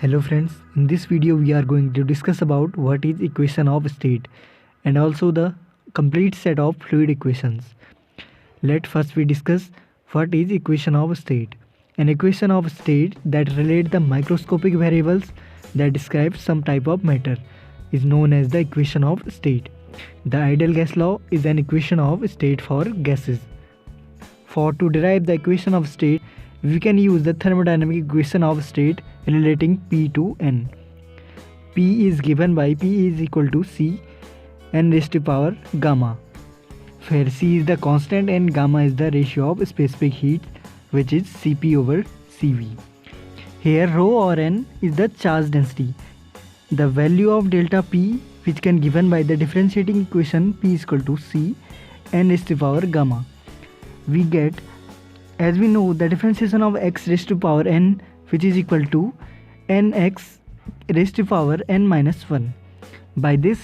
Hello friends, in this video we are going to discuss about what is equation of state and also the complete set of fluid equations. Let first we discuss what is equation of state. An equation of state that relates the microscopic variables that describe some type of matter is known as the equation of state. The ideal gas law is an equation of state for gases. To derive the equation of state, we can use the thermodynamic equation of state relating P to N. P is given by P is equal to C n raised to power gamma, where C is the constant and gamma is the ratio of specific heat, which is Cp over Cv. Here rho or n is the charge density. The value of delta P, which can given by the differentiating equation P is equal to C n raised to power gamma. We get, as we know, the differentiation of x raised to power n, which is equal to nx raised to power n minus 1. By this,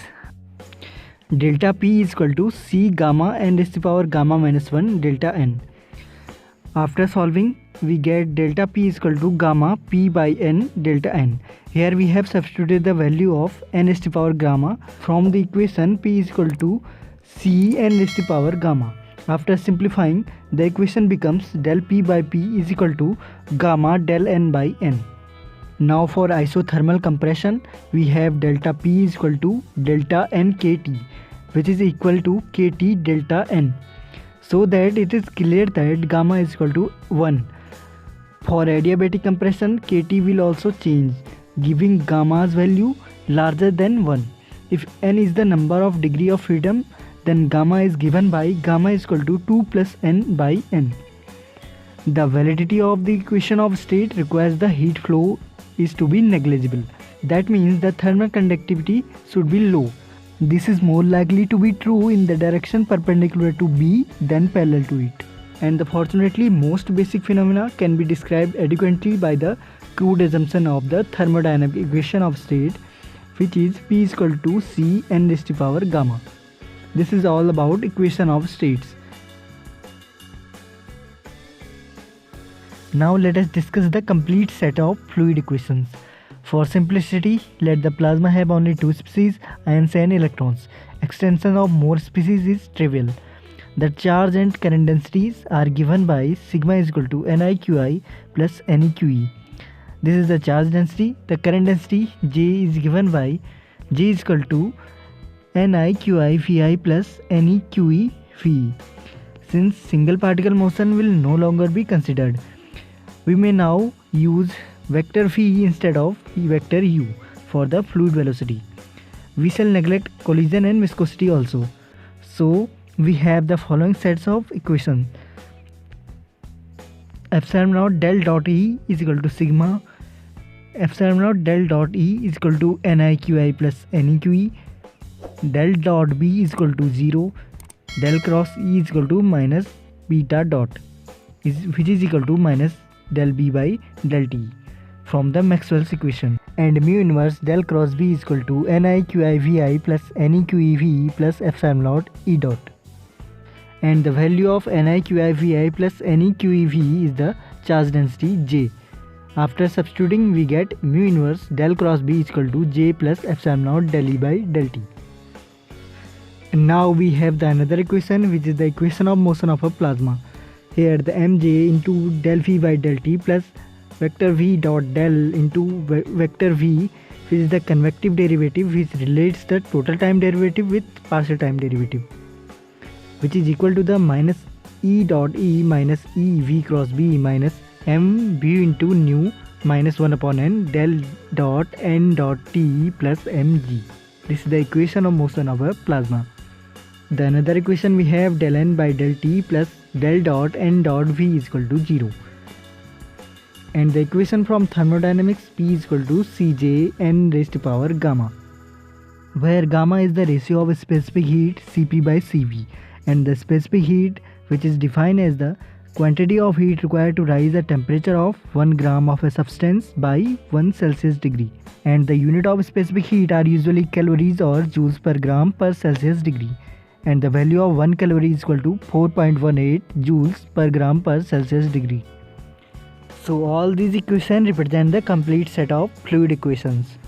delta P is equal to C gamma n raised to power gamma minus 1 delta n. After solving, we get delta P is equal to gamma P by n delta n. Here we have substituted the value of n raised to power gamma from the equation P is equal to C n raised to power gamma. After simplifying, the equation becomes del P by P is equal to gamma del n by n. Now for isothermal compression, we have delta P is equal to delta n kT, which is equal to kT delta n. So that it is clear that gamma is equal to 1. For adiabatic compression, kT will also change, giving gamma's value larger than 1. If n is the number of degree of freedom, then gamma is given by gamma is equal to 2 plus n by n. The validity of the equation of state requires the heat flow is to be negligible. That means the thermal conductivity should be low. This is more likely to be true in the direction perpendicular to B than parallel to it. And fortunately, most basic phenomena can be described adequately by the crude assumption of the thermodynamic equation of state, which is P is equal to C n raised to power gamma. This is all about equation of states. Now let us discuss the complete set of fluid equations. For simplicity, let the plasma have only two species, ions and electrons. Extension of more species is trivial. The charge and current densities are given by sigma is equal to NiQi plus NeQe. This is the charge density. The current density J is given by J is equal to NiQi Vi plus NeQe Vi. Since single particle motion will no longer be considered, we may now use vector V instead of vector U for the fluid velocity. We shall neglect collision and viscosity also. So we have the following sets of equations. Epsilon naught del dot E is equal to sigma. Epsilon naught del dot E is equal to NiQi plus NeQe. Del dot B is equal to 0. Del cross E is equal to minus beta dot, which is equal to minus del B by del T from the Maxwell's equation. And mu inverse del cross B is equal to NiQi Vi plus NeQe V plus epsilon naught E dot. And the value of NiQi Vi plus NeQe V is the charge density J. After substituting, we get mu inverse del cross B is equal to J plus epsilon naught del E by del T. And now we have the another equation, which is the equation of motion of a plasma. Here the mj into del V by del T plus vector V dot del into vector V, which is the convective derivative which relates the total time derivative with partial time derivative, which is equal to the minus E dot E minus E V cross B minus m V into nu minus 1 upon n del dot n dot T plus mg. This is the equation of motion of a plasma. The another equation we have del n by del T plus del dot n dot V is equal to 0. And the equation from thermodynamics P is equal to Cj n raised to power gamma, where gamma is the ratio of specific heat Cp by Cv, and the specific heat, which is defined as the quantity of heat required to rise the temperature of 1 gram of a substance by 1 Celsius degree. And the unit of specific heat are usually calories or joules per gram per Celsius degree. And the value of 1 calorie is equal to 4.18 joules per gram per Celsius degree. So all these equations represent the complete set of fluid equations.